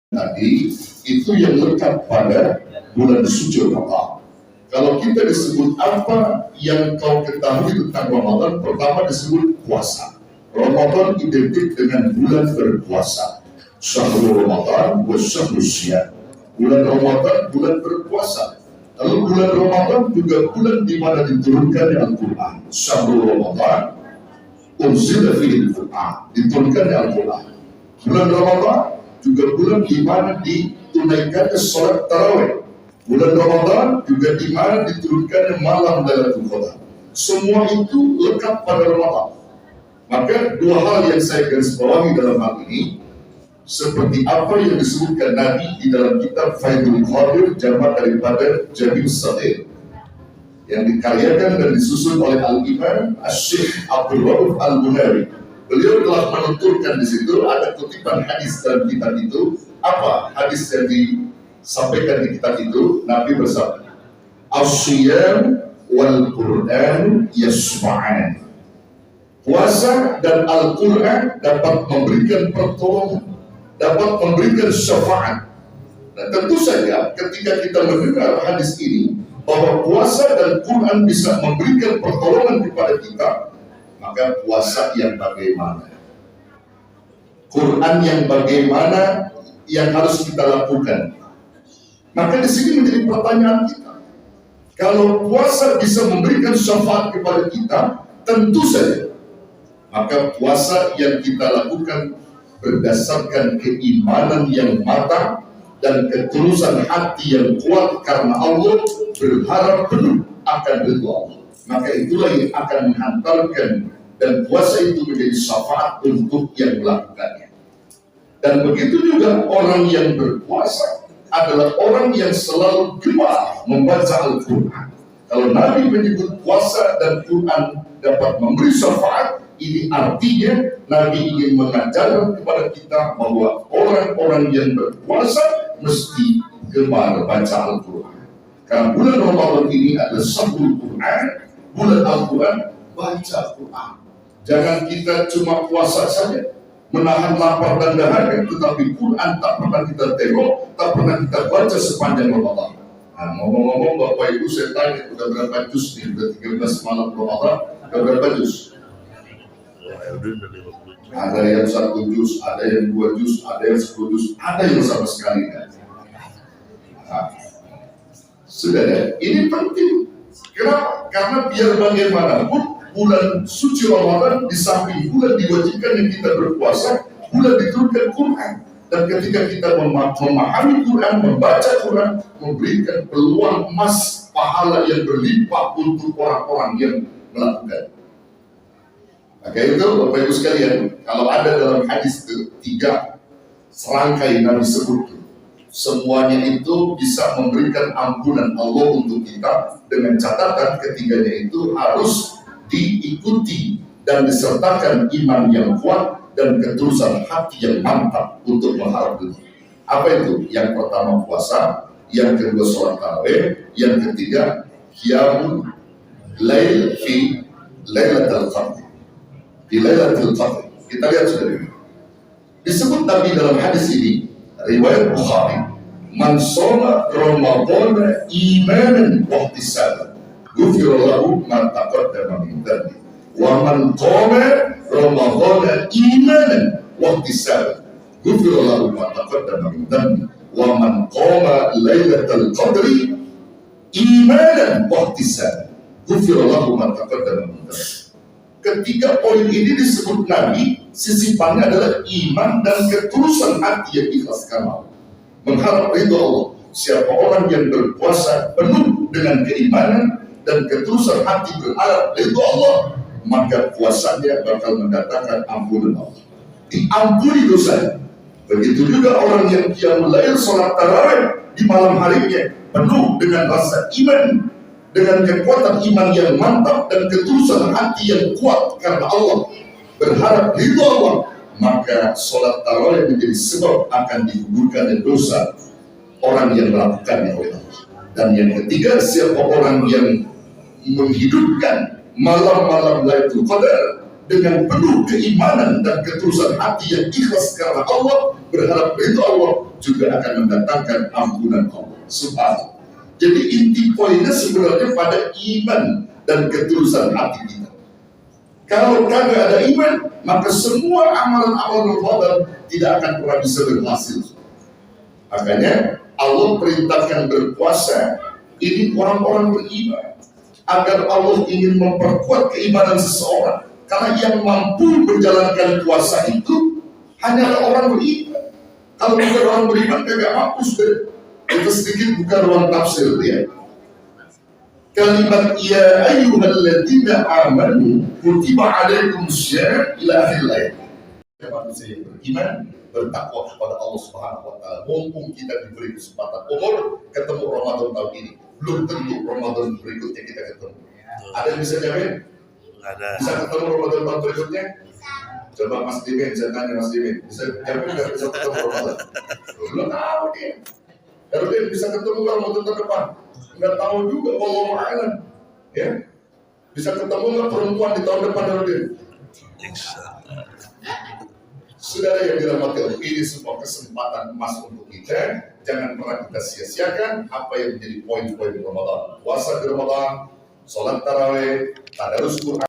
tadi itu yang lekat pada bulan suci Ramadan. Kalau kita disebut apa yang kau ketahui tentang Ramadan, pertama disebut puasa. Ramadan identik dengan bulan berpuasa. Syahrul Ramadan wa syahrul syiyam. Bulan Ramadan bulan berpuasa. Lalu bulan Ramadan juga bulan di mana diturunkan Al-Quran. Syahrul Ramadan unzila fihi Al-Quran, diturunkan Al-Quran. Bulan Ramadan juga bulan di mana ditunaikan sholat tarawih. Bulan Ramadan juga di mana diturunkan malam Lailatul Qadar. Semua itu lekat pada Ramadan. Maka dua hal yang saya garis bawahi dalam hal ini, seperti apa yang disebutkan Nabi di dalam kitab Faidul Qadir, jamak daripada Jami' Saghir, yang dikaryakan dan disusun oleh Al-Imam Asy-Syaikh Abdul Rauf Al-Munawi. Beliau telah menuturkan di situ ada kutipan hadis dalam kitab itu. Apa hadis yang disampaikan di kitab itu? Nabi bersabda, "As-Shiyam wal Qur'an yasma'an." Puasa dan Al-Quran dapat memberikan pertolongan, dapat memberikan syafaat. Dan tentu saja ketika kita mendengar hadis ini, bahwa puasa dan Quran bisa memberikan pertolongan kepada kita, maka puasa yang bagaimana? Quran yang bagaimana yang harus kita lakukan? Maka di sini menjadi pertanyaan kita. Kalau puasa bisa memberikan syafaat kepada kita, tentu saja maka puasa yang kita lakukan berdasarkan keimanan yang matang dan ketulusan hati yang kuat karena Allah, berharap penuh akan ridha Allah. Maka itulah yang akan menghantarkan, dan puasa itu menjadi syafaat untuk yang melakukannya. Dan begitu juga orang yang berpuasa adalah orang yang selalu gemar membaca Al-Quran. Kalau Nabi menyebut puasa dan Quran dapat memberi syafaat, ini artinya Nabi ingin mengajarkan kepada kita bahwa orang-orang yang berpuasa mesti gemar baca Al-Quran. Karena bulan Ramadan ini adalah syahrul Quran, bulan Al-Quran, baca Quran. Jangan kita cuma puasa saja, menahan lapar dan dahaga, tetapi Quran tak pernah kita tengok, tak pernah kita baca sepanjang Ramadan. Nah, ngomong-ngomong Bapak Ibu, saya tanya, udah berapa juz nih? Udah 13 malam Ramadan, udah berapa juz? Ada yang 1 juz, ada yang 2 juz, ada yang 10 juz, ada yang sama sekali kan? Nah, sudah ya, ini penting. Kenapa? Karena biar bagaimanapun bulan suci Ramadan di samping bulan diwajibkan yang kita berpuasa, bulan diturunkan Quran. Dan ketika kita memahami Quran, membaca Quran, memberikan peluang emas pahala yang berlimpah untuk orang-orang yang melakukan. Maka itu Bapak Ibu sekalian, kalau ada dalam hadis ketiga serangkai Nabi sebut, semuanya itu bisa memberikan ampunan Allah untuk kita, dengan catatan ketiganya itu harus diikuti dan disertakan iman yang kuat dan ketulusan hati yang mantap untuk mengharap itu. Apa itu? Yang pertama puasa, yang kedua sholat tarawih, yang ketiga qiyamul lail fi lailatul qadr. Di Lailatul Qadar. Kita lihat saudara. Disebut Nabi dalam hadis ini, riwayat Bukhari, "Man shoma Ramadhana imanan wa ihtisaban, ghufira lahu ma taqaddama min dhanbi. Wa man qama Ramadhana imanan wa ihtisaban, ghufira lahu ma taqaddama min dhanbi. Wa man qama Lailatul Qadri imanan wa ihtisaban, ghufira lahu ma taqaddama min dhanbi." Ketiga poin ini disebut Nabi, sisipannya adalah iman dan ketulusan hati yang ikhlas karena Allah, mengharap ridha Allah. Siapa orang yang berpuasa penuh dengan keimanan dan ketulusan hati berharap ridha Allah, maka puasanya bakal mendatangkan ampunan Allah, diampuni dosa. Begitu juga orang yang qiyamul lail, sholat tarawih di malam harinya penuh dengan rasa iman, dengan kekuatan iman yang mantap dan ketulusan hati yang kuat karena Allah, berharap ridha Allah, maka sholat tarawih menjadi sebab akan digugurkan dosa orang yang melakukannya oleh Allah. Dan yang ketiga, siapa orang yang menghidupkan malam-malam Lailatul Qadar dengan penuh keimanan dan ketulusan hati yang ikhlas karena Allah, berharap ridha Allah, juga akan mendatangkan ampunan Allah. Subhanallah. Jadi inti poinnya sebenarnya pada iman dan ketulusan hati kita. Kalau kagak ada iman, maka semua amalan-amalan Ramadan tidak akan pernah bisa berhasil. Makanya Allah perintahkan berpuasa ini orang-orang beriman, agar Allah ingin memperkuat keimanan seseorang. Karena yang mampu menjalankan puasa itu hanyalah orang beriman. Kalau bukan orang beriman, kagak mampu sudah. Itu sedikit bukan ruang tafsir ya. Kalimat ya ayyuhalladzina amanu kutiba alaikumussyam ila akhir ayat. Manusia yang beriman bertakwa kepada Allah Subhanahu wa taala. Mumpung kita diberi kesempatan umur ketemu Ramadan tahun ini, belum tentu Ramadan berikutnya kita ketemu. Ada yang bisa jamin? Ada. Bisa ketemu Ramadan tahun berikutnya? Coba Mas Dimin, saya tanya Mas Dimin, bisa jamin nggak bisa ketemu Ramadan? Belum tahu dia. Erwin bisa ketemu nggak Ramadan tahun depan? Nggak tahu juga, wallahu a'lam. Ya, bisa ketemu nggak perempuan di tahun depan Erwin? Saudara yang dirahmati Allah, ini sebuah kesempatan emas untuk kita. Jangan pernah kita sia-siakan apa yang menjadi poin-poin Ramadan. Puasa di Ramadan, sholat tarawih, tadarus Quran.